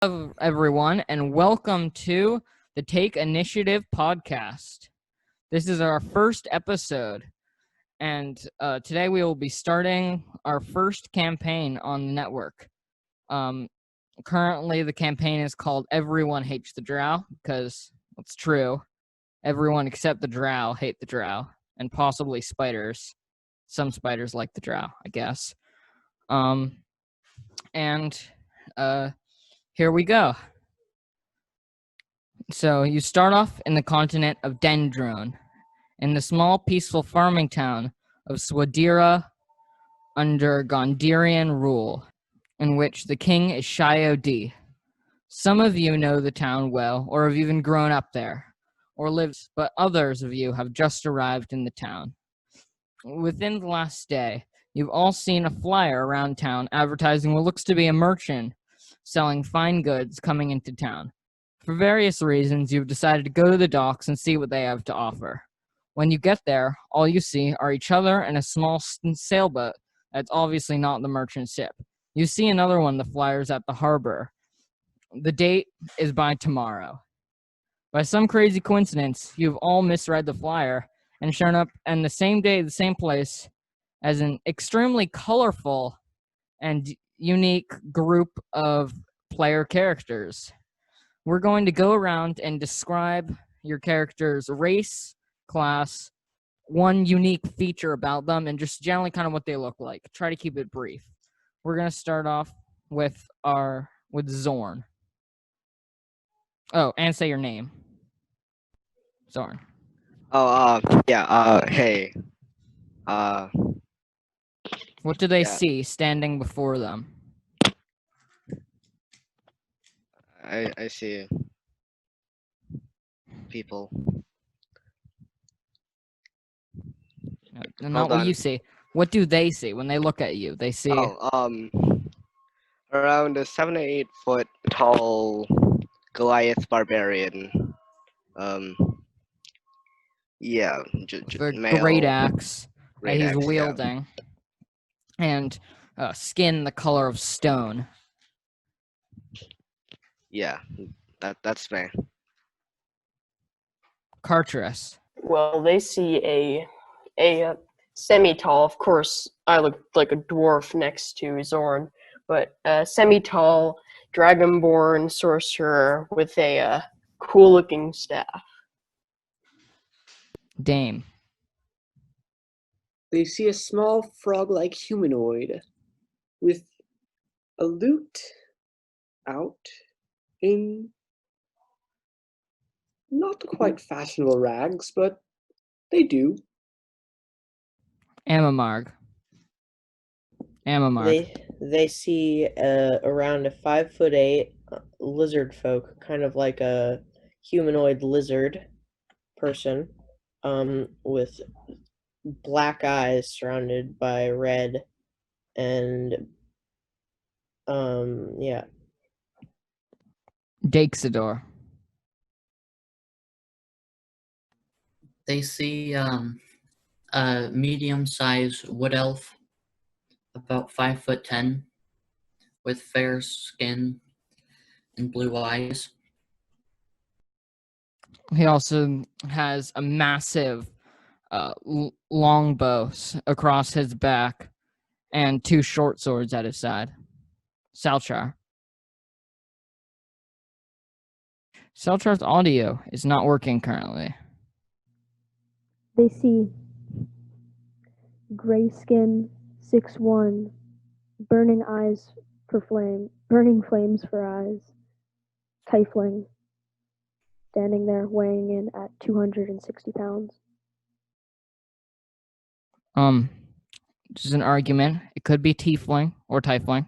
Hello, everyone, and welcome to the Take Initiative podcast. This is our first episode, and today we will be starting our first campaign on the network. Currently, the campaign is called Everyone Hates the Drow, because it's true. Everyone except the Drow hate the Drow, and possibly spiders. Some spiders like the Drow, I guess. Here we go. So you start off in the continent of Dendron, in the small, peaceful farming town of Swadira under Gondirian rule, in which the king is Shio-D. Some of you know the town well, or have even grown up there, or lived, but others of you have just arrived in the town. Within the last day, you've all seen a flyer around town advertising what looks to be a merchant selling fine goods coming into town. For various reasons, you've decided to go to the docks and see what they have to offer. When you get there, all you see are each other and a small sailboat that's obviously not the merchant ship. You see another one of the flyers at the harbor. The date is by tomorrow. By some crazy coincidence, you've all misread the flyer and shown up on the same day, the same place, as an extremely colorful and unique group of player characters. We're going to go around and describe your character's race, class, one unique feature about them, and just generally kind of what they look like. Try to keep it brief. We're going to start off with Xorn. Oh, and say your name. Xorn. Hey. What do they Yeah. see standing before them? I see people. No, not what you see. What do they see when they look at you? They see... Around a 7 to 8 foot tall Goliath Barbarian. the Male. great axe that Great he's axe, wielding, and skin the color of stone. Yeah, that's me. Karcharus. Well, they see a semi-tall. Of course, I look like a dwarf next to Xorn, but a semi-tall Dragonborn sorcerer with a cool-looking staff. Dame. They see a small frog-like humanoid with a lute out in not quite fashionable rags, but they do. Ammamarg. They see around a 5'8" Lizardfolk, kind of like a humanoid lizard person, with black eyes surrounded by red, and yeah. Daexidore. They see a medium-sized wood elf, about 5'10", with fair skin and blue eyes. He also has a massive long bow across his back and 2 short swords at his side. Salchar. Salchar's audio is not working currently. They see gray skin, 6'1", burning flames for eyes, Teifling, standing there weighing in at 260 pounds. This is an argument. It could be Tiefling or Teifling.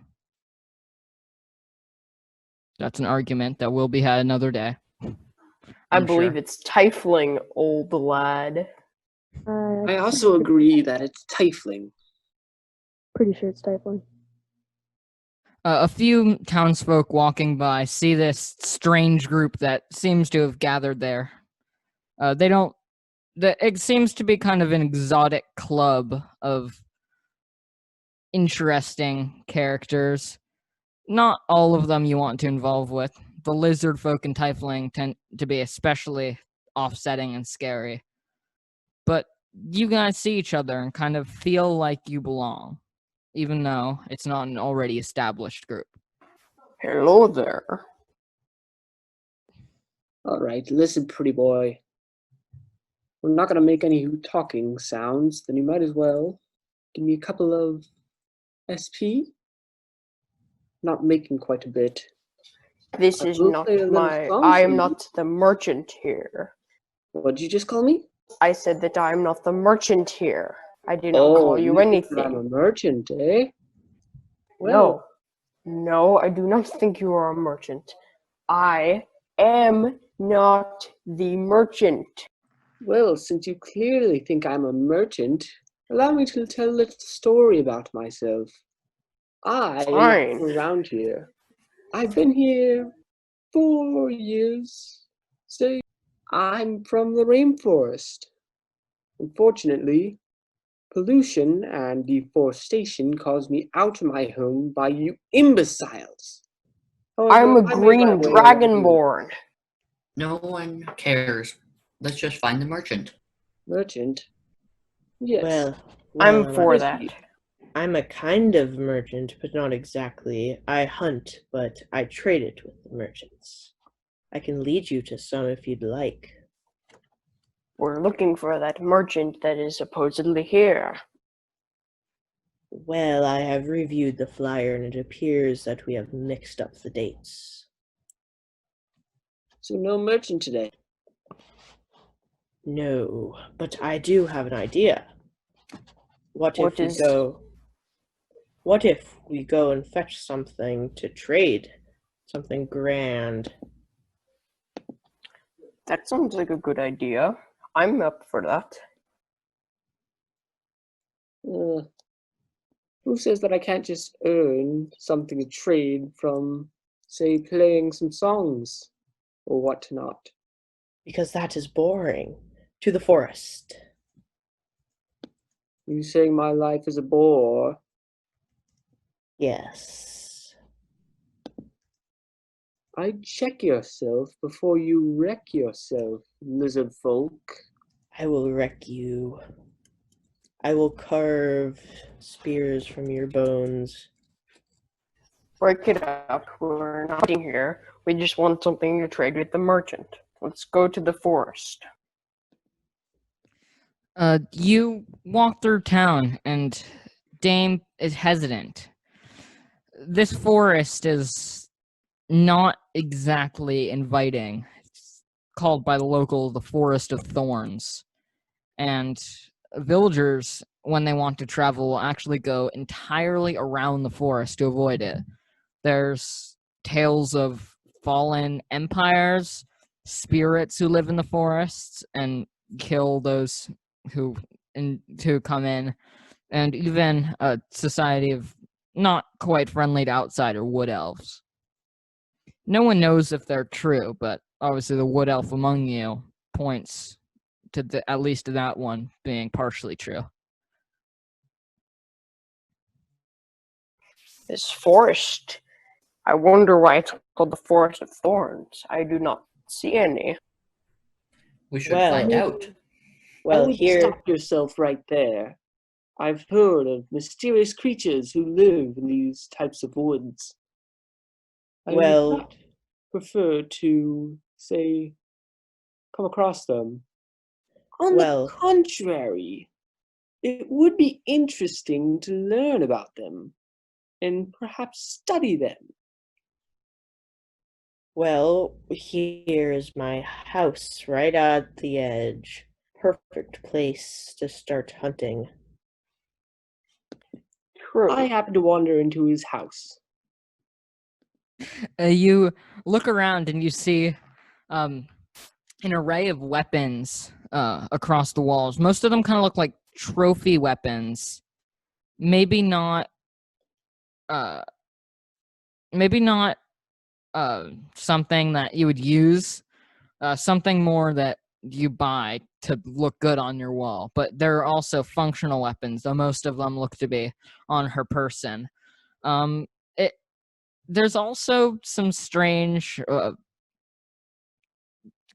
That's an argument that will be had another day. I believe it's Teifling, old lad. I also agree that it's Teifling. Pretty sure it's Teifling. A few townsfolk walking by see this strange group that seems to have gathered there. It seems to be kind of an exotic club of interesting characters. not all of them you want to involve with. The Lizardfolk and Teifling tend to be especially offsetting and scary. But you guys see each other and kind of feel like you belong, even though it's not an already established group. Hello there. All right, listen, pretty boy. We're not going to make any talking sounds, then you might as well give me a couple of SP. Not making quite a bit. This I is will not play a little my. song I for am you. not the merchant here. What did you just call me? I said that I am not the merchant here. I did not call you think that I'm a anything. merchant, eh? No. No, I do not think you are a merchant. I am not the merchant. Well, since you clearly think I'm a merchant, allow me to tell a little story about myself. I am Fine. from around here. I've been here 4 years. Say, I'm from the rainforest. Unfortunately, pollution and deforestation caused me out of my home by you imbeciles. I'm a However, I made my green way around here. dragonborn. No one cares. Let's just find the merchant. Merchant? Yes. Well, I'm for Yes, that. I'm a kind of merchant, but not exactly. I hunt, but I trade it with the merchants. I can lead you to some if you'd like. We're looking for that merchant that is supposedly here. Well, I have reviewed the flyer and it appears that we have mixed up the dates. So no merchant today. No, but I do have an idea. What What if we is- go and fetch something to trade? Something grand. That sounds like a good idea. I'm up for that. Who says that I can't just earn something to trade from, say, playing some songs or whatnot? Because that is boring. To the forest. You saying my life is a bore? Yes. I'd check yourself before you wreck yourself, Lizardfolk. I will wreck you. I will carve spears from your bones. Break it up. We're not eating here. We just want something to trade with the merchant. Let's go to the forest. You walk through town, and Dame is hesitant. This forest is not exactly inviting. It's called by the locals the Forest of Thorns. And villagers, when they want to travel, will actually go entirely around the forest to avoid it. There's tales of fallen empires, spirits who live in the forests and kill those who come in, and even a society of not quite friendly to outsider wood elves. No one knows if they're true, but obviously the wood elf among you points to at least to that one being partially true. This forest. I wonder why it's called the Forest of Thorns. I do not see any. We should Well- find out. Well, here. Stop yourself right there. I've heard of mysterious creatures who live in these types of woods. I Well- would not prefer to, say, come across them. On Well- the contrary, it would be interesting to learn about them and perhaps study them. Well, here is my house right at the edge. Perfect place to start hunting. True. I happened to wander into his house. You look around and you see an array of weapons across the walls. Most of them kind of look like trophy weapons. Maybe not something that you would use, something more that you buy to look good on your wall. But there are also functional weapons, though most of them look to be on her person. there's also some strange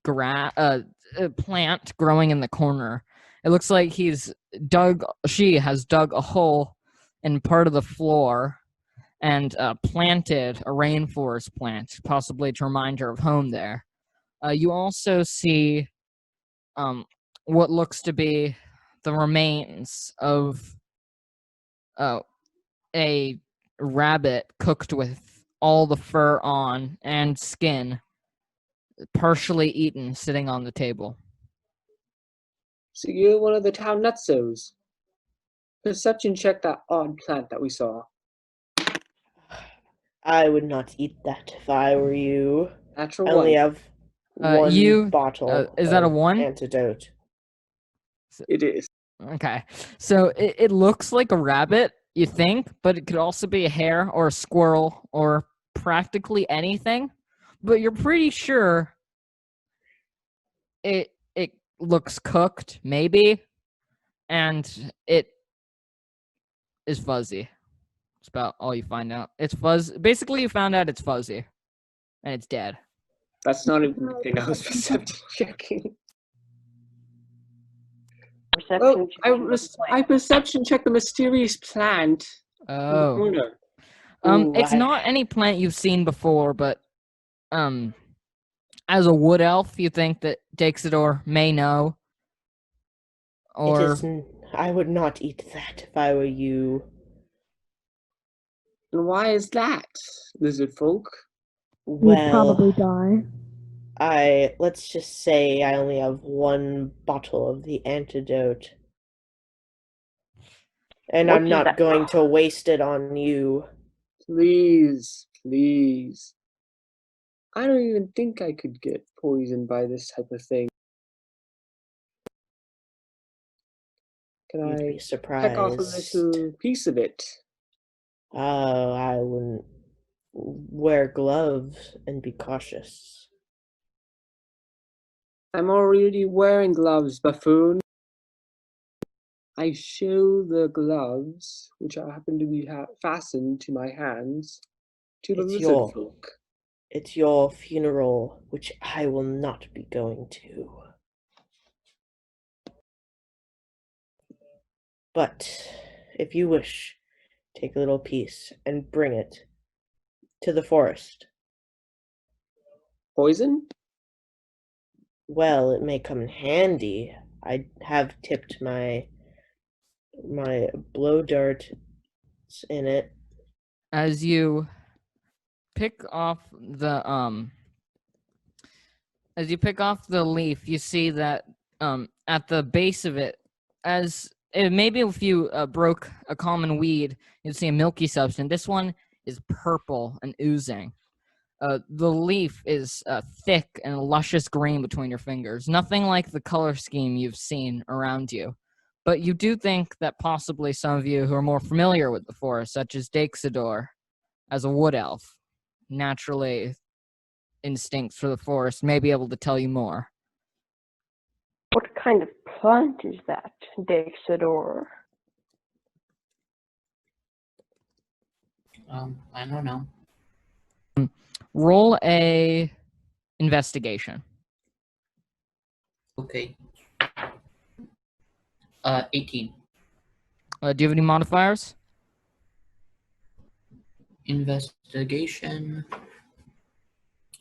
plant growing in the corner. It looks like she has dug a hole in part of the floor and planted a rainforest plant, possibly to remind her of home there. You also see what looks to be the remains of a rabbit cooked with all the fur on and skin, partially eaten, sitting on the table. So you're one of the town nutsos. Perception check that odd plant that we saw. I would not eat that if I were you. Natural I only one. have one bottle. Is that a of 1? Antidote. It is. Okay, so it looks like a rabbit, you think, but it could also be a hare or a squirrel or practically anything. But you're pretty sure it looks cooked, maybe, and it is fuzzy. It's about all you find out. It's Basically, you found out it's fuzzy, and it's dead. That's not even the thing I was perception checking. Perception Oh, I perception check the mysterious plant in the Oh, corner. Ooh, it's not any plant you've seen before, but as a wood elf, you think that Daexidore may know, or I would not eat that if I were you. And why is that, Lizardfolk? You'd probably Well, die. let's just say I only have one bottle of the antidote. And What I'm is not that? going to waste it on you. Please, please. I don't even think I could get poisoned by this type of thing. Can You'd I be peck off a surprised. little piece of it? Oh, I wouldn't. Wear gloves and be cautious. I'm already wearing gloves, buffoon. I show the gloves, which happen to be fastened to my hands, to the Lizardfolk. It's your funeral, which I will not be going to. But if you wish, take a little piece and bring it to the forest. Poison? Well, it may come in handy. I have tipped my blow dart in it. as you pick off the leaf, you see that at the base of it, maybe if you broke a common weed, you'd see a milky substance. This one is purple and oozing. The leaf is thick and luscious green between your fingers. Nothing like the color scheme you've seen around you. But you do think that possibly some of you who are more familiar with the forest, such as Daexidore, as a wood elf, naturally instincts for the forest, may be able to tell you more. What kind of plant is that, Daexidore? I don't know. Roll a investigation. Okay. 18. Do you have any modifiers? Investigation.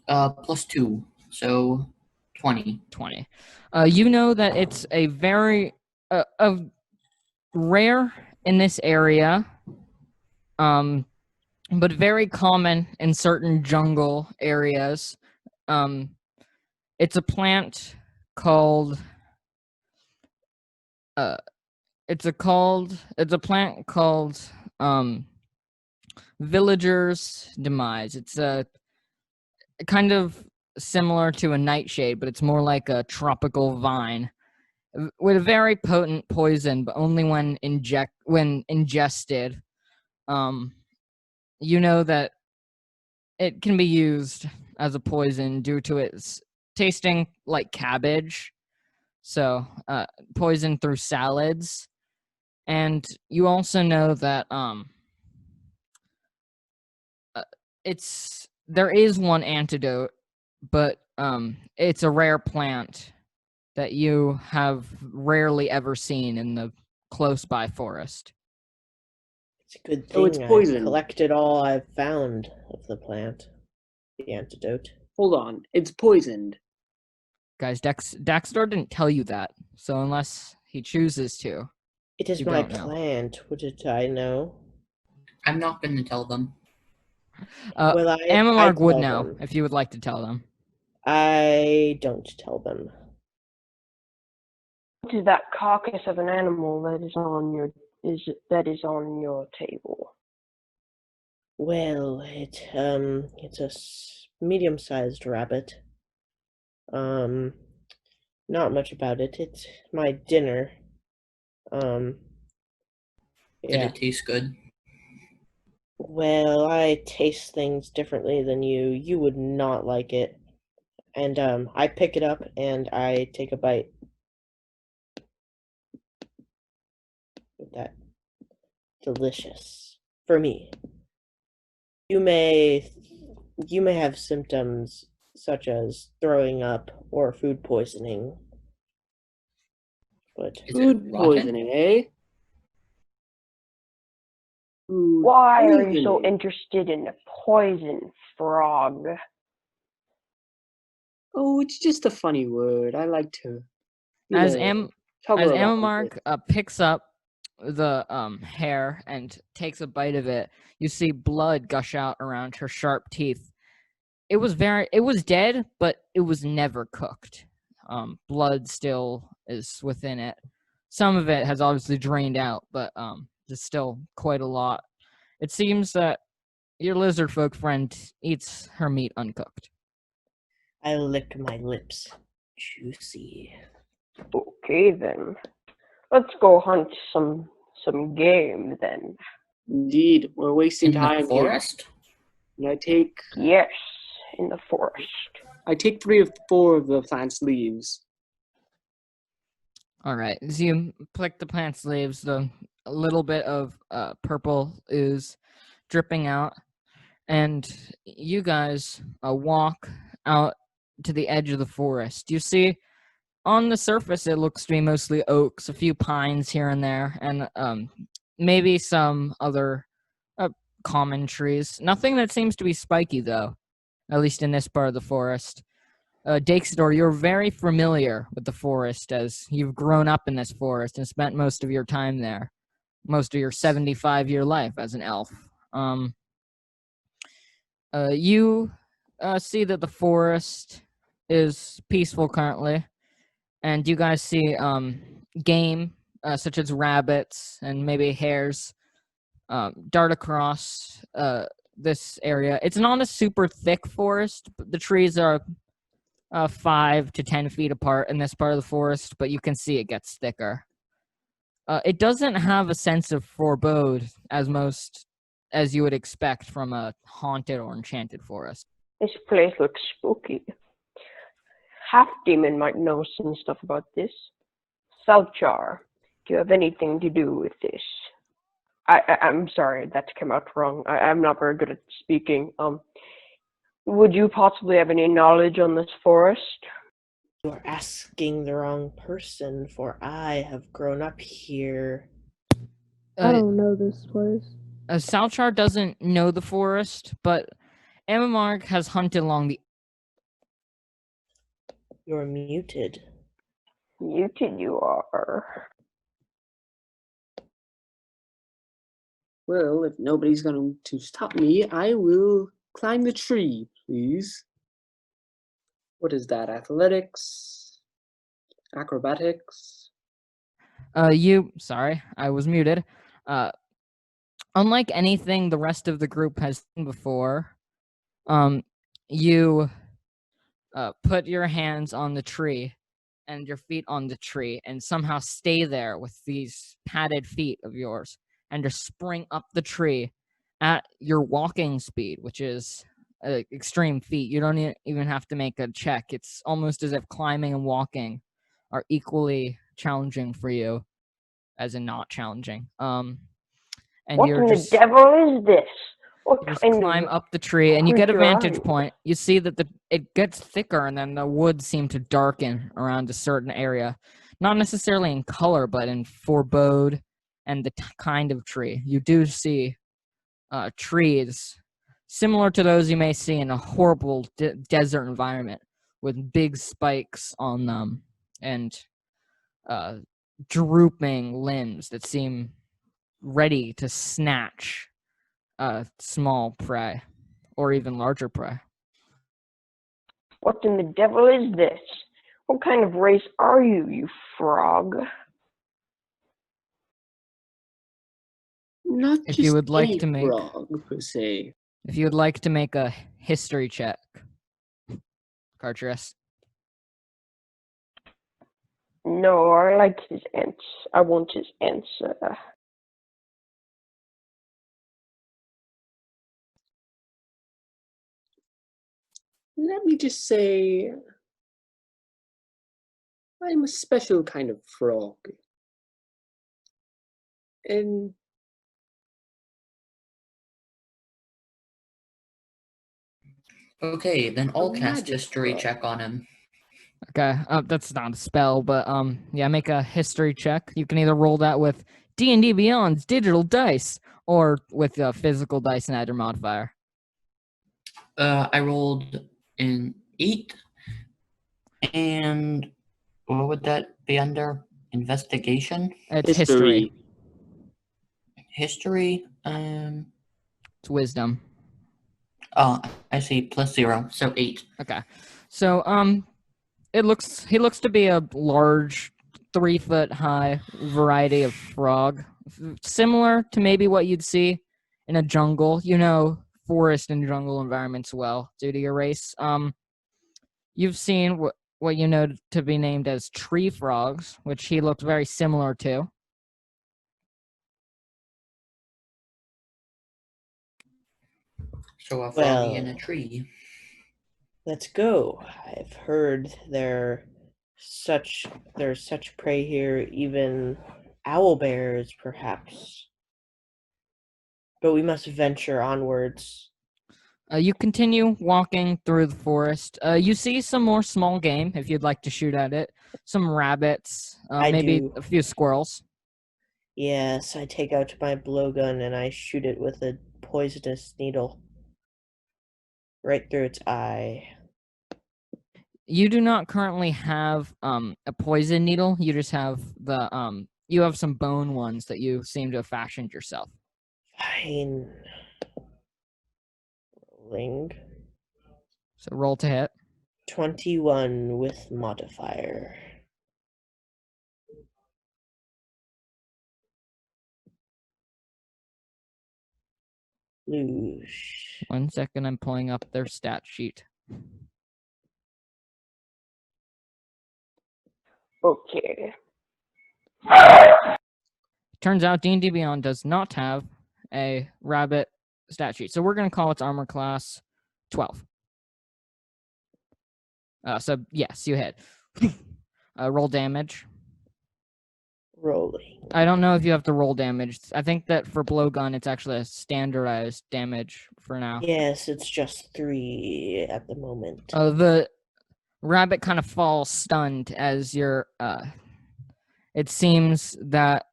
+2, so 20. 20. You know that it's a very rare in this area, but very common in certain jungle areas. It's a plant called Villager's Demise. It's a kind of similar to a nightshade, but it's more like a tropical vine with a very potent poison, but only when ingested. You know that it can be used as a poison due to its tasting like cabbage, so poison through salads. And you also know that there is one antidote, but it's a rare plant that you have rarely ever seen in the close by forest. It's a good So it's thing I poison. collected all I've found of the plant. The antidote. Hold on, it's poisoned. Guys, Daexidore didn't tell you that, so unless he chooses to. It is You my don't know. plant. What did I know? I'm not going to tell them. Well, I Ammamarg would tell know them. if you would like to tell them. I don't tell them. What is that carcass of an animal that is on your table? Well, it's a medium-sized rabbit. Not much about it. It's my dinner. Did Yeah. it taste good? Well, I taste things differently than you. You would not like it. And I pick it up and I take a bite. With that. Delicious. For me. You may have symptoms such as throwing up or food poisoning. But Is Food it rotten? poisoning, eh? Food Why are you so poisoning. interested in a poison frog? Oh, it's just a funny word. I like to, As tuggle As around Ammamarg it. picks up the hair and takes a bite of it, you see blood gush out around her sharp teeth. It was dead, but it was never cooked. Blood still is within it. Some of it has obviously drained out, but there's still quite a lot. It seems that your lizardfolk friend eats her meat uncooked. I lick my lips. Juicy. Okay then. Let's go hunt some game then. Indeed, we're wasting In the time here. forest? And I take Yes, in the forest. 3 of 4 of the plant's leaves. All right, as you pluck the plant's leaves, a little bit of purple is dripping out, and you guys walk out to the edge of the forest. You see, on the surface, it looks to be mostly oaks, a few pines here and there, and maybe some other common trees. Nothing that seems to be spiky, though, at least in this part of the forest. Daexidore, you're very familiar with the forest as you've grown up in this forest and spent most of your time there, most of your 75-year life as an elf. You see that the forest is peaceful currently, and you guys see game such as rabbits and maybe hares dart across this area. It's not a super thick forest, but the trees are 5 to 10 feet apart in this part of the forest, but you can see it gets thicker. It doesn't have a sense of forebode as you would expect from a haunted or enchanted forest. This place looks spooky. Half Demon might know some stuff about this. Salchar, do you have anything to do with this? I'm sorry, that came out wrong. I'm not very good at speaking. Would you possibly have any knowledge on this forest? You're asking the wrong person, for I have grown up here. I don't know this place. Salchar doesn't know the forest, but Ammamarg has hunted along the... You're muted. Muted you are. Well, if nobody's going to stop me, I will climb the tree, please. What is that? Athletics? Acrobatics? Sorry, I was muted. Unlike anything the rest of the group has seen before, you put your hands on the tree and your feet on the tree and somehow stay there with these padded feet of yours and just spring up the tree at your walking speed, which is extreme feat. You don't even have to make a check. It's almost as if climbing and walking are equally challenging for you, as in not challenging. And What you're in just the devil is this? What You just kind climb of up the tree and you get a creature are vantage you? point. You see that it gets thicker and then the woods seem to darken around a certain area. Not necessarily in color, but in forebode and the kind of tree. You do see trees similar to those you may see in a horrible desert environment with big spikes on them and drooping limbs that seem ready to snatch small prey or even larger prey. What in the devil is this? What kind of race are you, you frog? Not If just you would like any to make frog, per se. If you would like to make a history check, Karcharus. No, I like his answer. I want his answer. Let me just say, I'm a special kind of frog. And Okay, then I'll a cast magic history frog. check on him. Okay, that's not a spell, but yeah, make a history check. You can either roll that with D&D Beyond's digital dice or with physical dice and add your modifier. I rolled an 8, and what would that be under? Investigation? It's history. History? It's wisdom. Oh, I see, +0, so 8. Okay, so he looks to be a large, 3-foot high variety of frog, similar to maybe what you'd see in a jungle. You know, forest and jungle environments well due to your race. You've seen what you know to be named as tree frogs, which he looked very similar to. So a froggy in a Well, tree. let's go. I've heard there's such prey here, even owl bears, perhaps. But we must venture onwards. You continue walking through the forest. You see some more small game if you'd like to shoot at it. Some rabbits, I maybe do. a few squirrels. Yes, I take out my blowgun and I shoot it with a poisonous needle right through its eye. You do not currently have a poison needle. You just have the you have some bone ones that you seem to have fashioned yourself. Fine. Rolling. So roll to hit. 21 with modifier. Loosh. 1 second, I'm pulling up their stat sheet. Okay. Turns out D&D Beyond does not have a rabbit stat sheet, so we're going to call its armor class 12. So yes, you hit. Roll damage. Rolling. I don't know if you have to roll damage. I think that for blowgun, it's actually a standardized damage for now. Yes, it's just 3 at the moment. The rabbit kind of falls stunned as you're. It seems that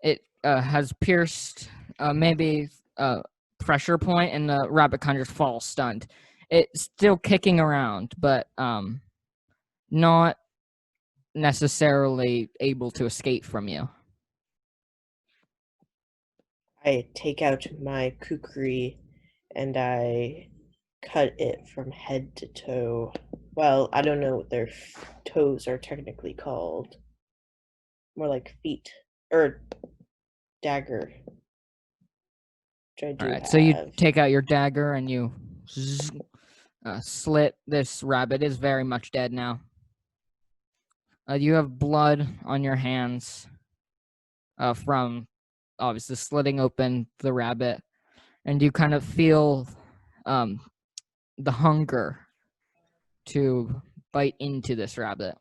it has pierced maybe a pressure point, and the rabbit kind of just falls stunned. It's still kicking around, but not necessarily able to escape from you. I take out my kukri and I cut it from head to toe. Well, I don't know what their toes are technically called. More like feet. Or dagger. Which I do All right, have. so you take out your dagger and you slit this rabbit. Is very much dead now. You have blood on your hands from obviously slitting open the rabbit, and you kind of feel the hunger to bite into this rabbit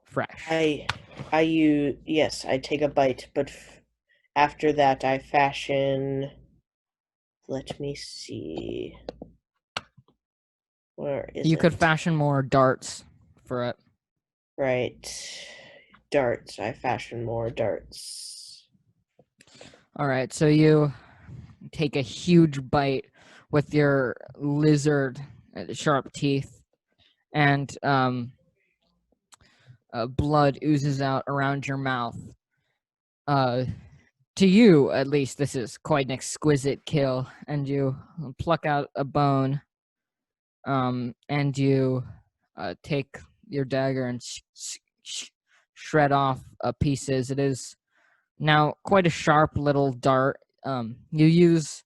fresh. I take a bite, but After that, I fashion. Let me see. Where is You it? could fashion more darts for it. Right. Darts. I fashion more darts. All right, so you take a huge bite with your lizard sharp teeth, and blood oozes out around your mouth. To you, at least, this is quite an exquisite kill, and you pluck out a bone, and you take your dagger and shred off pieces. It is now quite a sharp little dart. You use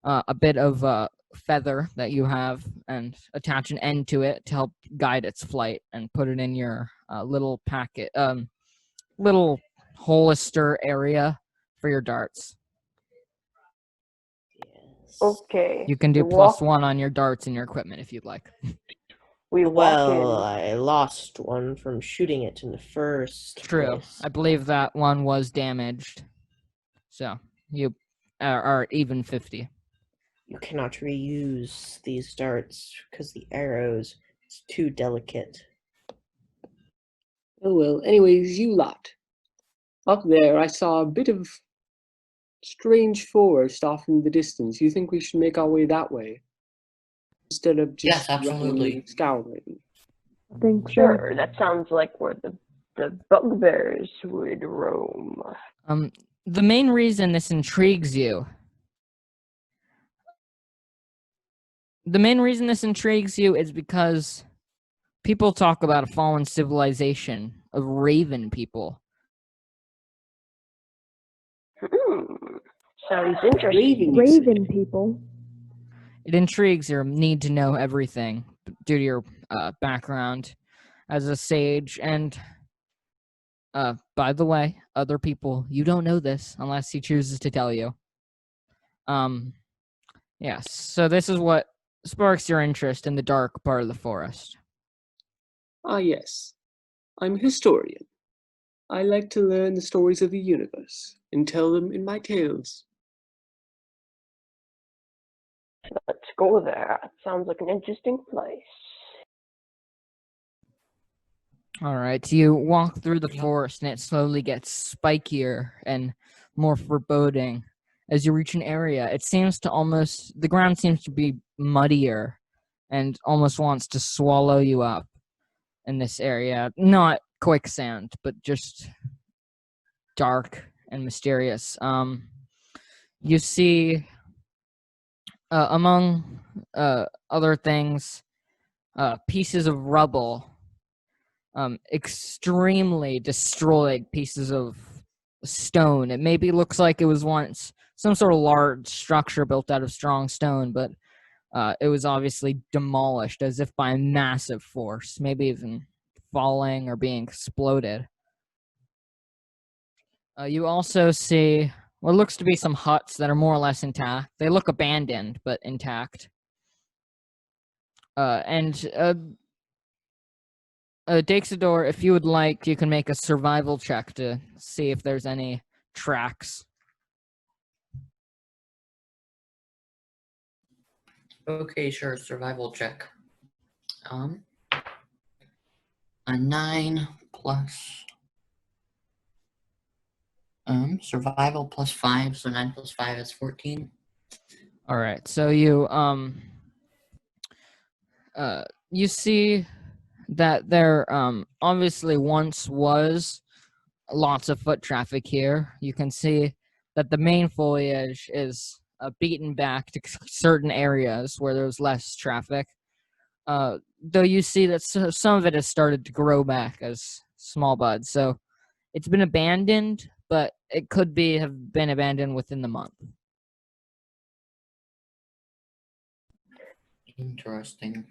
a bit of feather that you have and attach an end to it to help guide its flight, and put it in your little packet, little holster area for your darts. Yes. Okay. You can do we plus walk, 1 on your darts in your equipment if you'd like. We walk Well, in. I lost one from shooting it in the first True. place. I believe that one was damaged. So you are at even 50. You cannot reuse these darts because the arrows is too delicate. Oh well, anyways, you lot. Up there, I saw a bit of strange forest off in the distance. You think we should make our way that way? Instead of Yes, just absolutely. randomly scouring? I think Sure, so. that sounds like where the bugbears would roam. The main reason this intrigues you. The main reason this intrigues you is because people talk about a fallen civilization of raven people. Sounds interesting. Raven people. It intrigues your need to know everything due to your background as a sage. And by the way, other people, you don't know this unless he chooses to tell you. Yes, so this is what sparks your interest in the dark part of the forest. Ah, yes. I'm a historian. I like to learn the stories of the universe and tell them in my tales. Let's go there. It sounds like an interesting place. All right, you walk through the forest and it slowly gets spikier and more foreboding. As you reach an area, the ground seems to be muddier and almost wants to swallow you up in this area. Not quicksand, but just dark and mysterious. You see, among other things, pieces of rubble, extremely destroyed pieces of stone. It maybe looks like it was once some sort of large structure built out of strong stone, but it was obviously demolished as if by a massive force, maybe even falling or being exploded. You also see what looks to be some huts that are more or less intact. They look abandoned, but intact. Daexidore, if you would like, you can make a survival check to see if there's any tracks. Okay, sure. Survival check. A 9 plus survival plus 5, so 9 plus 5 is 14. All right, so you see that there obviously once was lots of foot traffic here. You can see that the main foliage is beaten back to certain areas where there's less traffic. Though you see that some of it has started to grow back as small buds. So it's been abandoned, but it could have been abandoned within the month. Interesting.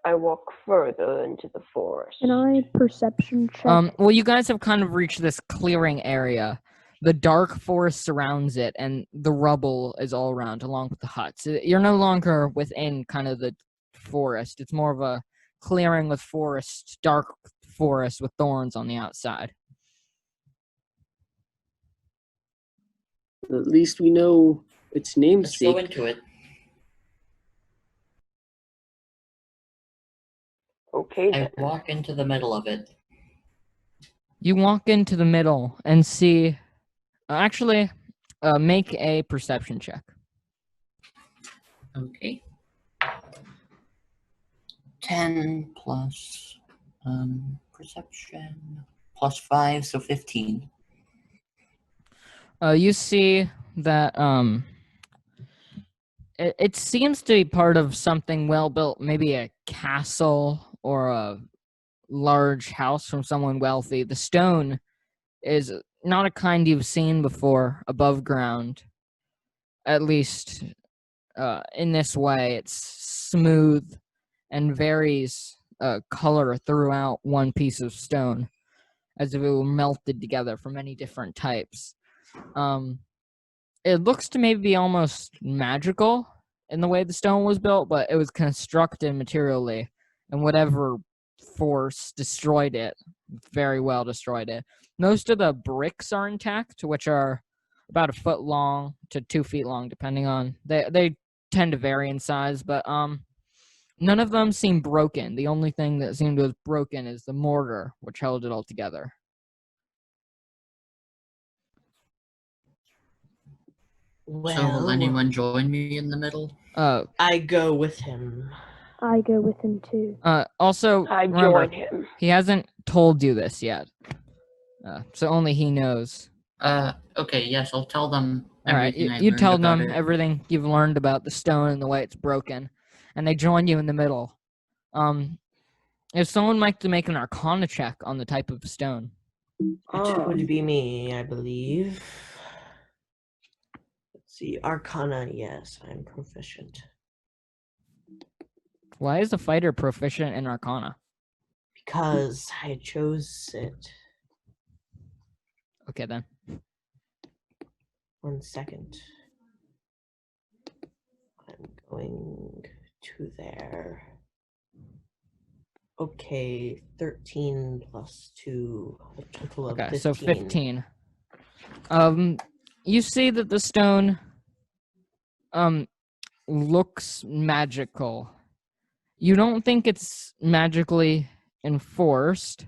I walk further into the forest. Can I perception check? Well, you guys have kind of reached this clearing area. The dark forest surrounds it, and the rubble is all around, along with the huts. You're no longer within kind of the forest. It's more of a clearing with dark forest with thorns on the outside. At least we know its Let's go namesake. into it. Okay I then. walk into the middle of it. You walk into the middle and see. Actually, make a perception check. Okay. 10 plus perception plus 5, so 15. You see that it seems to be part of something well built, maybe a castle or a large house from someone wealthy. The stone is not a kind you've seen before above ground, at least in this way. It's smooth and varies color throughout one piece of stone, as if it were melted together from many different types. It looks to maybe be almost magical in the way the stone was built, but it was constructed materially, and whatever force destroyed it, very well destroyed it. Most of the bricks are intact, which are about 1 foot long to 2 feet long, depending on they tend to vary in size, but none of them seem broken. The only thing that seemed to have broken is the mortar, which held it all together. Well, So will anyone join me in the middle? I go with him. I go with him too. Also, I remember, join him. he hasn't told you this yet, so only he knows. Okay, yes, I'll tell them All right, everything I you learned tell about them it. everything you've learned about the stone and the way it's broken, and they join you in the middle. If someone likes to make an Arcana check on the type of stone. It would be me, I believe. Let's see, Arcana, yes, I'm proficient. Why is a fighter proficient in Arcana? Because I chose it. Okay, then. 1 second. I'm going to there. Okay, 13 plus 2, a total of Okay, 15. so 15. You see that the stone looks magical. You don't think it's magically enforced,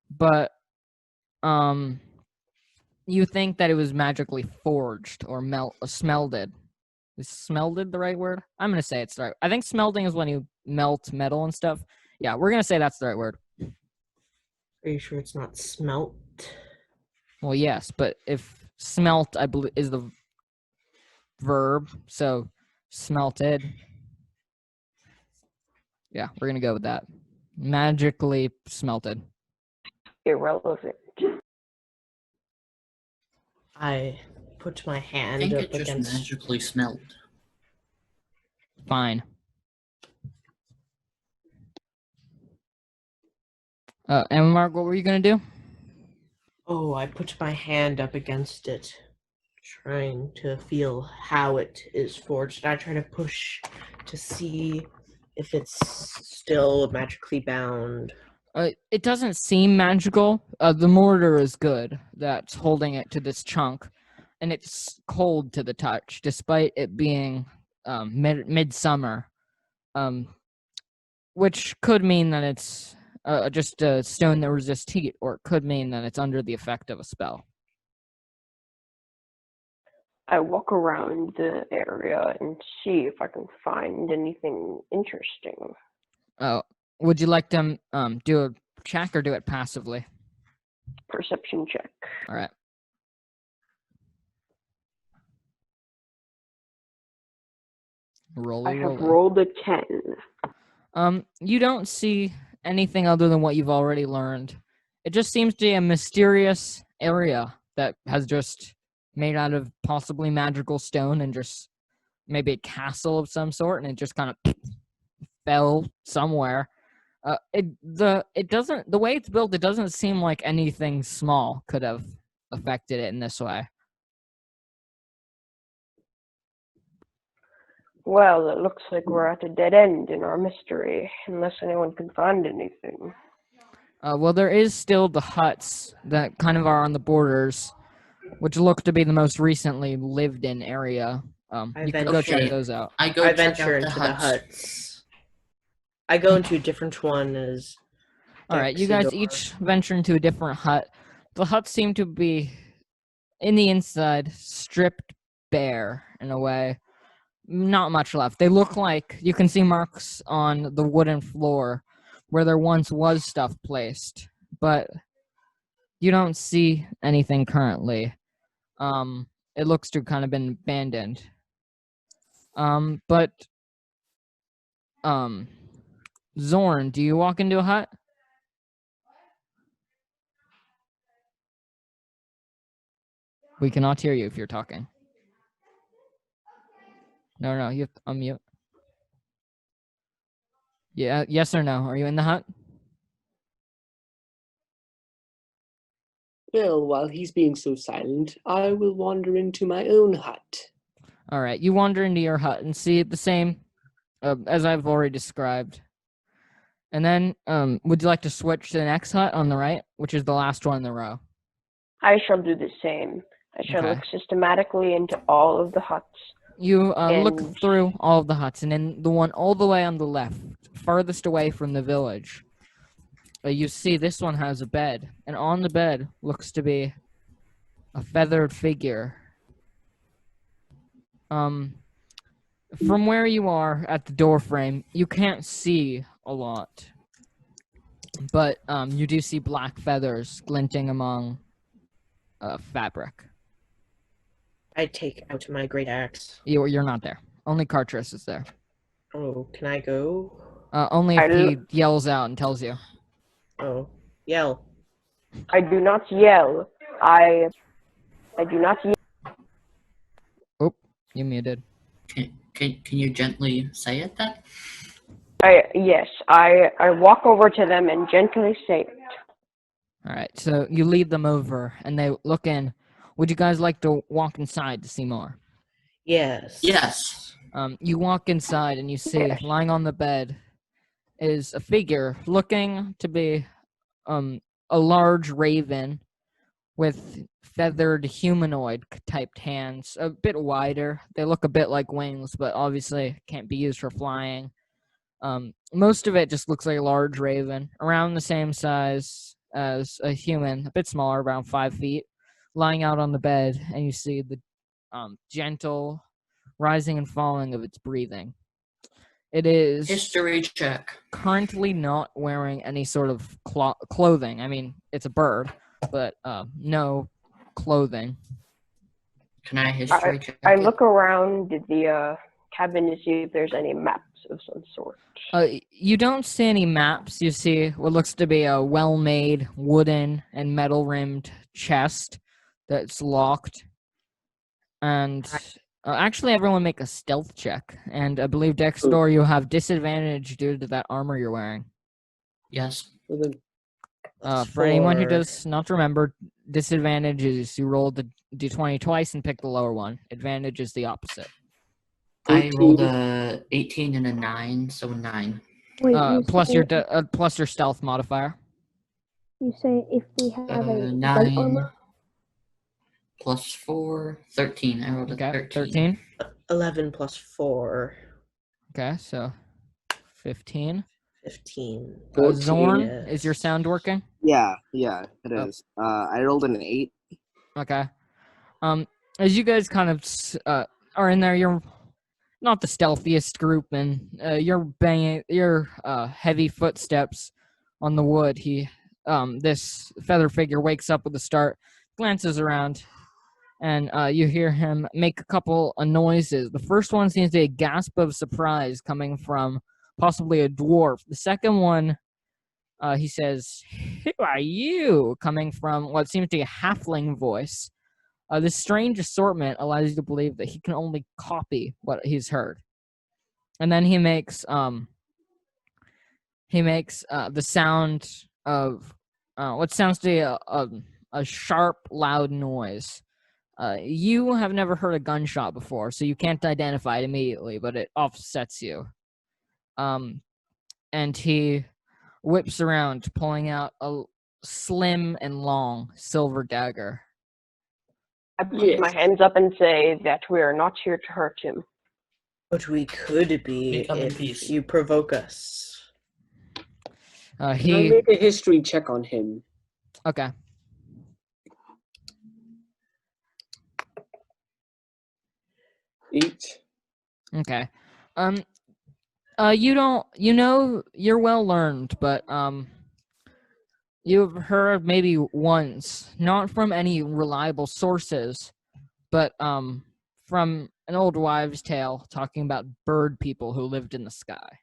but you think that it was magically forged or smelded. Is smelded the right word? I'm gonna say it's the right. I think smelting is when you melt metal and stuff. Yeah, we're gonna say that's the right word. Are you sure it's not smelt? Well, yes, but if smelt, I believe, is the verb, so smelted. Yeah, we're gonna go with that. Magically smelted. Irrelevant. I put my I hand think up it just against. magically smelled. Fine. Ammamarg, what were you gonna do? Oh, I put my hand up against it, trying to feel how it is forged. I try to push to see if it's still magically bound. It doesn't seem magical. The mortar is good. That's holding it to this chunk, and it's cold to the touch, despite it being midsummer, which could mean that it's just a stone that resists heat, or it could mean that it's under the effect of a spell. I walk around the area and see if I can find anything interesting. Would you like to do a check or do it passively? Perception check. All right. I have rolled a 10. You don't see anything other than what you've already learned. It just seems to be a mysterious area that has just made out of possibly magical stone and just maybe a castle of some sort, and it just kind of fell somewhere. It doesn't, the way it's built, it doesn't seem like anything small could have affected it in this way. Well, it looks like we're at a dead end in our mystery, unless anyone can find anything. Well, there is still the huts that kind of are on the borders. which look to be the most recently lived in area. I You could go check venture- those out. I go I check venture out the into the huts. huts. I go into a different one as All right, you guys Daexidore. each venture into a different hut. The huts seem to be, in the inside, stripped bare in a way. Not much left. They look like you can see marks on the wooden floor where there once was stuff placed, but you don't see anything currently. It looks to have kind of been abandoned. But Xorn, do you walk into a hut? We cannot hear you if you're talking. No, you have to unmute. Yeah, yes or no? Are you in the hut? Well, while he's being so silent, I will wander into my own hut. All right, you wander into your hut and see the same as I've already described. And then, would you like to switch to the next hut on the right, which is the last one in the row? I shall do the same. I shall Okay. look systematically into all of the huts. You look And- through all of the huts, and in the one all the way on the left, farthest away from the village, you see this one has a bed, and on the bed looks to be a feathered figure. From where you are at the door frame, you can't see a lot, but you do see black feathers glinting among fabric. I take out my great axe. You're not there. Only Karcharus is there. Oh, can I go? Only if he yells out and tells you. Oh, yell. I do not yell. I do not yell. You muted. Can you gently say it then? Yes, I walk over to them and gently say it. All right, so you lead them over, and they look in. Would you guys like to walk inside to see more? Yes. Yes. You walk inside, and you see Yes. lying on the bed is a figure looking to be a large raven with feathered humanoid typed hands, a bit wider. They look a bit like wings, but obviously can't be used for flying. Most of it just looks like a large raven, around the same size as a human, a bit smaller, around 5 feet, lying out on the bed, and you see the gentle rising and falling of its breathing. It is History check. currently not wearing any sort of clothing. I mean, it's a bird, but no clothing. Can I history check? I it? look around the cabin to see if there's any maps of some sort. You don't see any maps. You see what looks to be a well-made wooden and metal-rimmed chest that's locked. And actually, everyone make a stealth check. And I believe, Daexidore, you have disadvantage due to that armor you're wearing. Yes. Well, then, For anyone who 4. does not remember, disadvantage is you roll the d20 twice and pick the lower one. Advantage is the opposite. I rolled 13. a 18 and a 9, so 9. Wait, you Plus say, your stealth modifier. you say if we have a light 9 armor? plus 4, 13. I rolled a Okay, 13. 13. 11 plus 4. Okay, so 15. 15. 14. Xorn, Yes. is your sound working? Yeah, it Oh. is. I rolled an 8. Okay. As you guys kind of are in there, you're not the stealthiest group, and you're banging your heavy footsteps on the wood. This feather figure wakes up with a start, glances around, and you hear him make a couple of noises. The first one seems to be a gasp of surprise coming from possibly a dwarf. The second one, he says, "Who are you?" coming from what seems to be a halfling voice. This strange assortment allows you to believe that he can only copy what he's heard. And then he makes the sound of what sounds to be a sharp, loud noise. You have never heard a gunshot before, so you can't identify it immediately, but it offsets you. And he whips around, pulling out a slim and long silver dagger. I put Yes. my hands up and say that we are not here to hurt him. But we could be We come in if peace. you provoke us. Can I He make a history check on him? okay. 8. Okay. You're well learned, but you've heard maybe once, not from any reliable sources, but from an old wives' tale talking about bird people who lived in the sky.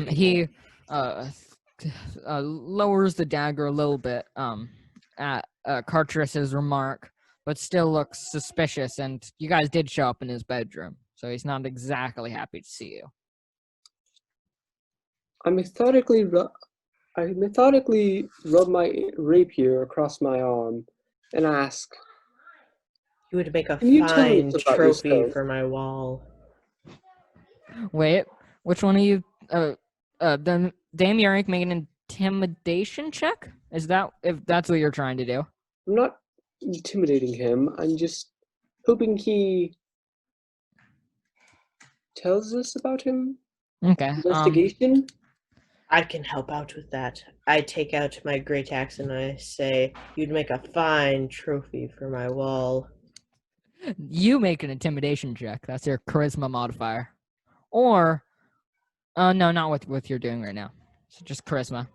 He lowers the dagger a little bit at Karcharus's remark, but still looks suspicious, and you guys did show up in his bedroom, so he's not exactly happy to see you. I methodically rub my rapier across my arm and ask, You would make a Can you tell me fine about trophy yourself? for my wall. Wait, which one of you? Then Dame Yurik, make an intimidation check. Is that if that's what you're trying to do? I'm not intimidating him. I'm just hoping he tells us about him. Okay. Investigation? I can help out with that. I take out my great axe and I say, you'd make a fine trophy for my wall. You make an intimidation check. That's your charisma modifier. Or, no, not with what you're doing right now. So just charisma.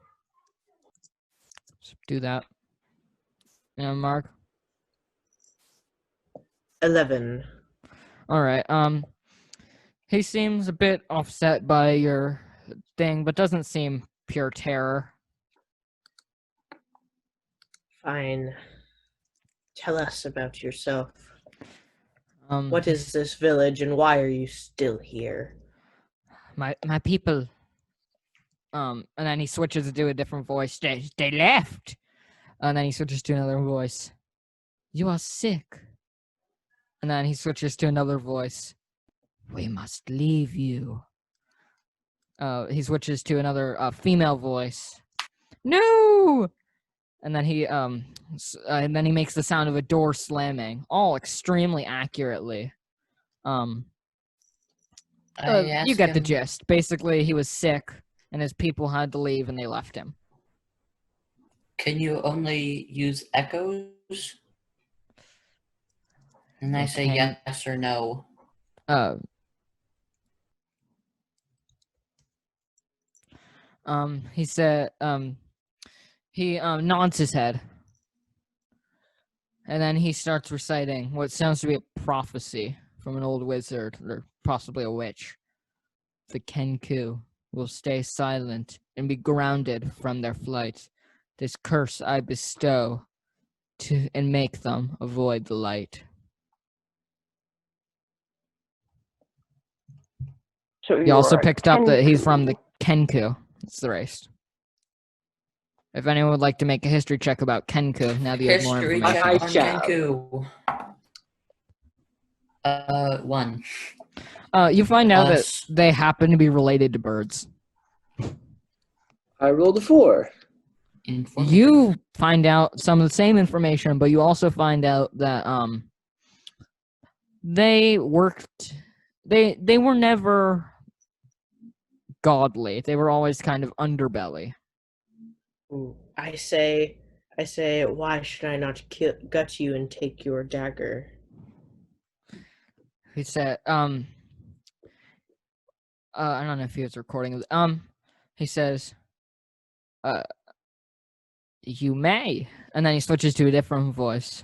Just do that. Yeah, Mark. 11. All right. He seems a bit offset by your thing, but doesn't seem pure terror. Fine. Tell us about yourself. Um, What is this village and why are you still here? my people? And then he switches to do a different voice. They left. And then he switches to another voice. You are sick. And then he switches to another voice. We must leave you. He switches to another female voice. No. And then he makes the sound of a door slamming, all extremely accurately. You get the gist. Basically, he was sick, and his people had to leave, and they left him. Can you only use echoes? And I say Okay. yes or no. He said, he nods his head, and then he starts reciting what sounds to be a prophecy from an old wizard, or possibly a witch. The Kenku will stay silent and be grounded from their flight. This curse I bestow and make them avoid the light. So You also are a picked up that he's from Kenku. the Kenku. It's the race. If anyone would like to make a history check about Kenku, now that you have more History information. check I on shall. Kenku. 1. You find out that Plus- they happen to be related to birds. I rolled a 4. Informative. You find out some of the same information, but you also find out that they worked. They were never godly. They were always kind of underbelly. Ooh. I say, why should I not gut you and take your dagger? He said, I don't know if he was recording. He says, you may, and then he switches to a different voice.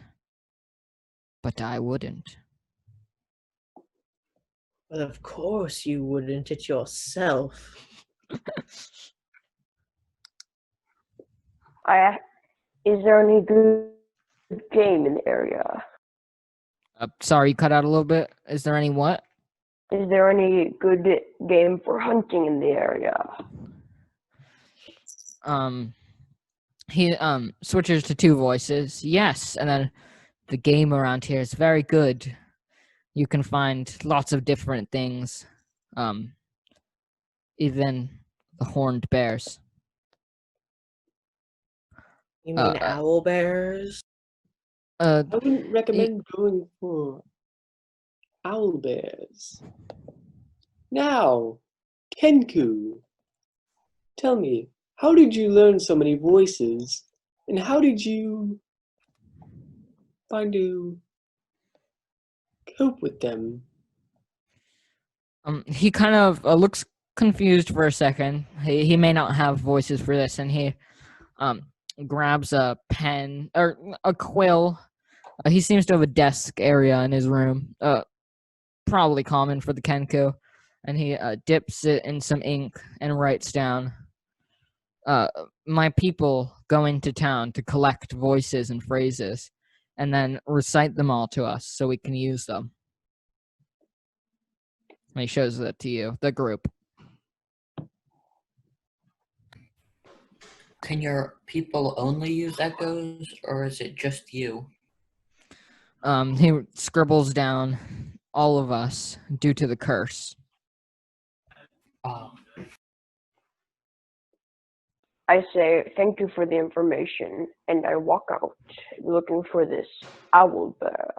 But I wouldn't. Well, of course you wouldn't. It yourself. Is there any good game in the area? Sorry, you cut out a little bit. Is there any what? Is there any good game for hunting in the area? He switches to 2 voices. Yes, and then the game around here is very good. You can find lots of different things. Even the horned bears. You mean Uh, owl bears? uh, I wouldn't recommend going for owl bears. Now, Kenku, tell me, how did you learn so many voices, and how did you find to cope with them? he kind of looks confused for a second. He may not have voices for this, and he grabs a pen or a quill. He seems to have a desk area in his room, probably common for the Kenku, and he dips it in some ink and writes down, my people go into town to collect voices and phrases, and then recite them all to us so we can use them. And he shows that to you, the group. Can your people only use echoes, or is it just you? He scribbles down all of us due to the curse. Oh, I say thank you for the information, and I walk out looking for this owl bear.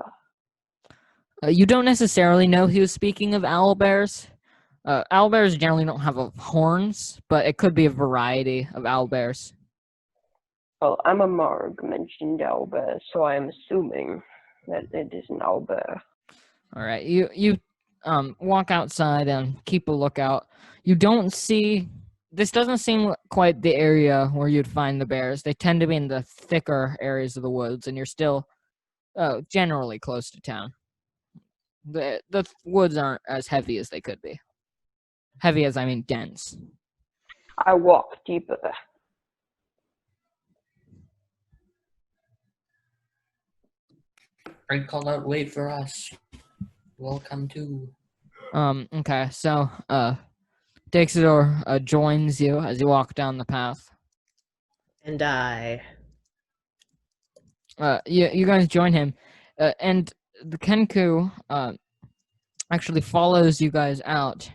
You don't necessarily know he was speaking of owlbears. Owlbears generally don't have horns, but it could be a variety of owlbears. Well, Ammamarg mentioned owl bear, so I am assuming that it is an owl bear. All right, you walk outside and keep a lookout. You don't see. This doesn't seem quite the area where you'd find the bears. They tend to be in the thicker areas of the woods, and you're still generally close to town. The woods aren't as heavy as they could be. Heavy as I mean dense. I walk deeper. Frank called out, wait for us. Welcome to. Okay, so Daexidore joins you as you walk down the path. And I. You guys join him, and the Kenku actually follows you guys out,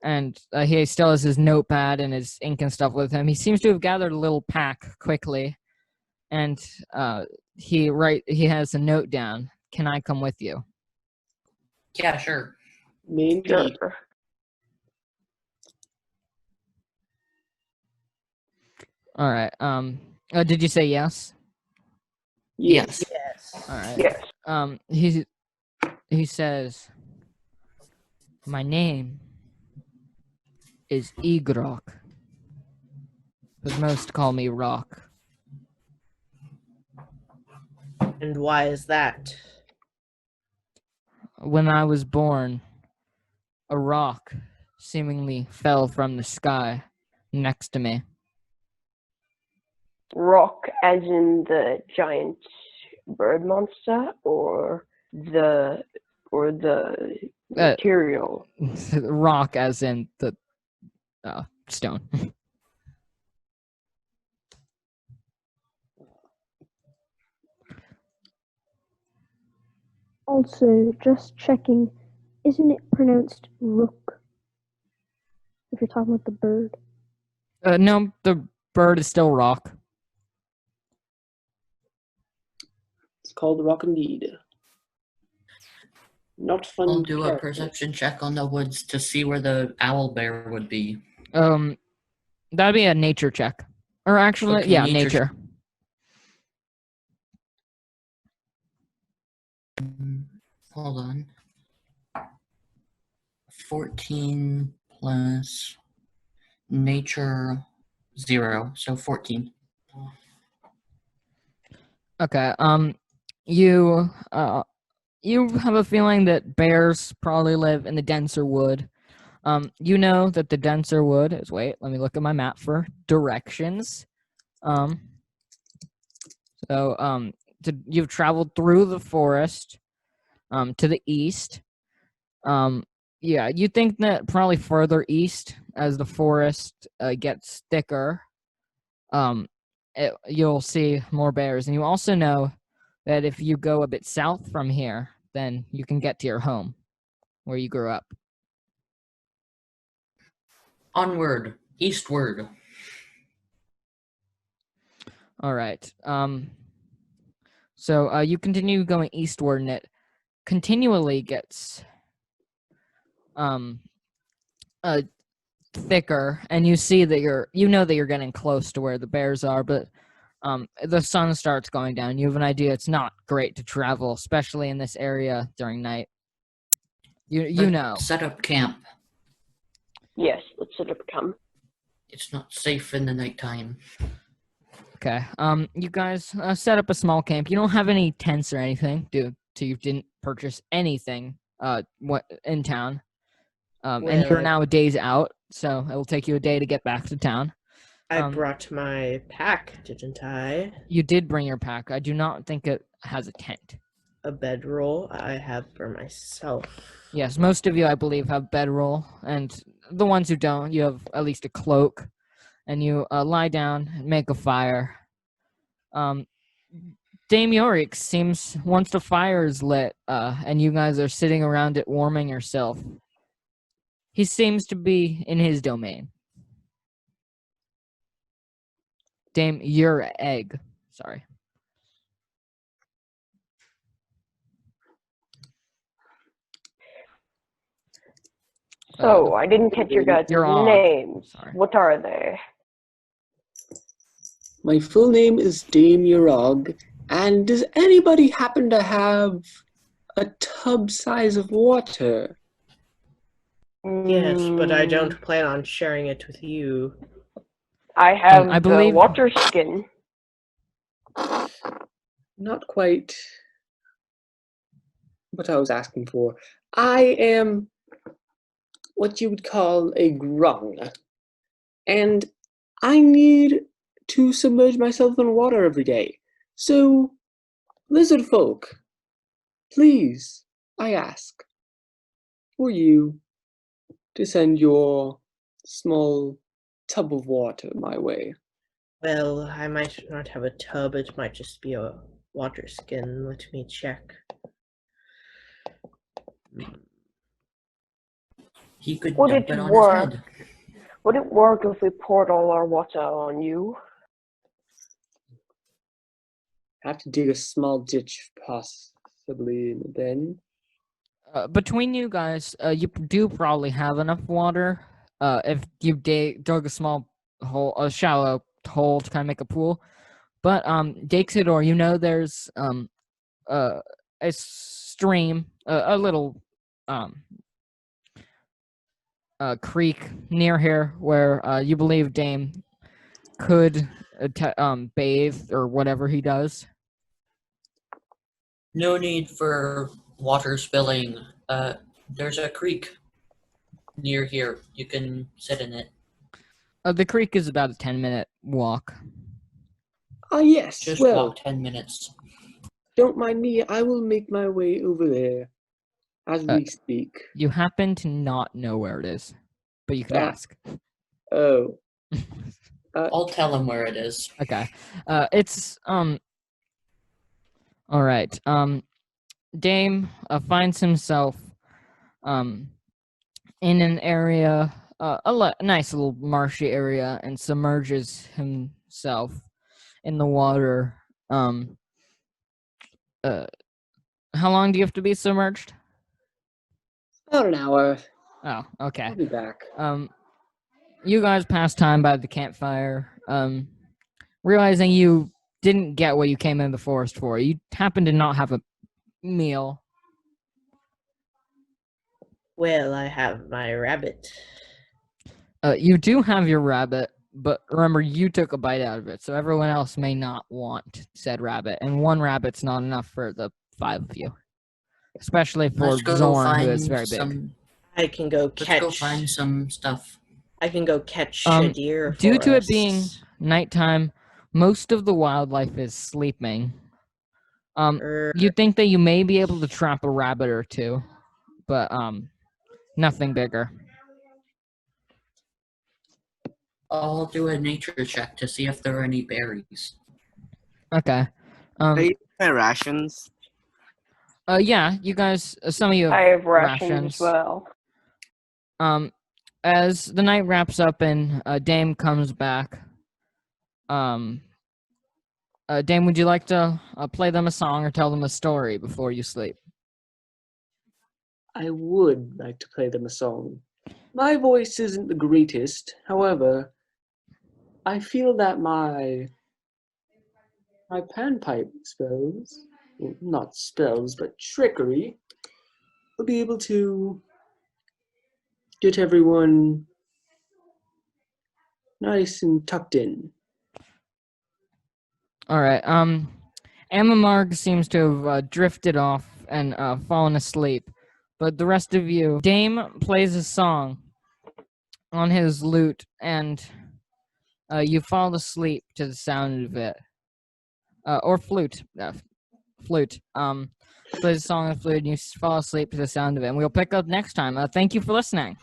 and he still has his notepad and his ink and stuff with him. He seems to have gathered a little pack quickly, and he has a note down. Can I come with you? Yeah, sure. Indeed. Sure. All right. Did you say yes? Yes. Yes. All right. Yes. He says, my name is Igrok, but most call me Rock. And why is that? When I was born, a rock seemingly fell from the sky next to me. Rock as in the giant bird monster, or the material. Rock as in the stone. Also, just checking, isn't it pronounced rook? If you're talking about the bird. No, the bird is still Rock. It's called Rock Indeed. Not fun. I'll do a character. perception check on the woods to see where the owl bear would be. That'd be a nature check. Or actually, Okay, yeah, nature- nature. Hold on. 14 plus nature 0, so 14. Okay. You have a feeling that bears probably live in the denser wood. You know that the denser wood is. Wait, let me look at my map for directions. You've traveled through the forest, to the east. Yeah, you think that probably further east, as the forest gets thicker, you'll see more bears. And you also know that if you go a bit south from here, then you can get to your home, where you grew up. Onward, eastward. All right. So you continue going eastward, and it continually gets um thicker, and you see that you know that you're getting close to where the bears are, but the sun starts going down. You have an idea it's not great to travel, especially in this area during night. You Let's know. set up camp. Yes, let's set up camp. It's not safe in the nighttime. Okay. You guys set up a small camp. You don't have any tents or anything, so you didn't purchase anything what in town. And you're Well, now a days out, so it will take you a day to get back to town. I brought my pack, didn't I? You did bring your pack. I do not think it has a tent. A bedroll I have for myself. Yes, most of you, I believe, have bedroll, and the ones who don't, you have at least a cloak, and you lie down and make a fire. Dame Yorick seems, once the fire is lit, and you guys are sitting around it warming yourself, he seems to be in his domain. Dame your egg. Sorry. So, I didn't catch your guys' You're on. names. Sorry. What are they? My full name is Dame Urog, and does anybody happen to have a tub size of water? Yes, but I don't plan on sharing it with you. I have I believe- the water skin. Not quite what I was asking for. I am what you would call a grung, and I need to submerge myself in water every day. So, Lizardfolk, please, I ask for you to send your small tub of water my way. Well, I might not have a tub, it might just be a water skin. Let me check. He could Would dump it it on work? his head. Would it work if we poured all our water on you? Have to dig a small ditch, possibly, then. Between you guys, you do probably have enough water. If you dug a small hole, a shallow hole to kind of make a pool. But Daexidore, you know there's a stream, a little creek near here where you believe Dame could bathe or whatever he does. No need for water spilling. There's a creek near here. You can sit in it. The creek is about a 10-minute walk. Ah, yes, Just well, walk 10 minutes. don't mind me, I will make my way over there as we speak. You happen to not know where it is, but you can ask. Oh. I'll tell him where it is. Okay. It's all right. Dame finds himself in an area, a nice little marshy area, and submerges himself in the water. How long do you have to be submerged? About an hour. Oh, okay. I'll be back. You guys pass time by the campfire, realizing you didn't get what you came in the forest for. You happen to not have a meal. Well, I have my rabbit. You do have your rabbit, but remember, you took a bite out of it, so everyone else may not want said rabbit, and one rabbit's not enough for the 5 of you. Especially for Let's go Xorn, who find is very big. some. I can go Let's catch. go find some stuff. I can go catch a deer. Due for to us. it being nighttime, most of the wildlife is sleeping. You'd think that you may be able to trap a rabbit or two, but nothing bigger. I'll do a nature check to see if there are any berries. Okay. Are you my rations? Yeah, you guys, some of you I have have rations as well. As the night wraps up and Dame comes back, Dame, would you like to play them a song or tell them a story before you sleep? I would like to play them a song. My voice isn't the greatest, however, I feel that my panpipe spells, well, not spells, but trickery, will be able to get everyone nice and tucked in. All right. Ammamarg seems to have drifted off and fallen asleep, but the rest of you, Dame plays a song on his lute, and you fall asleep to the sound of it, or flute. Flute. Plays a song on the flute, and you fall asleep to the sound of it. And we'll pick up next time. Thank you for listening.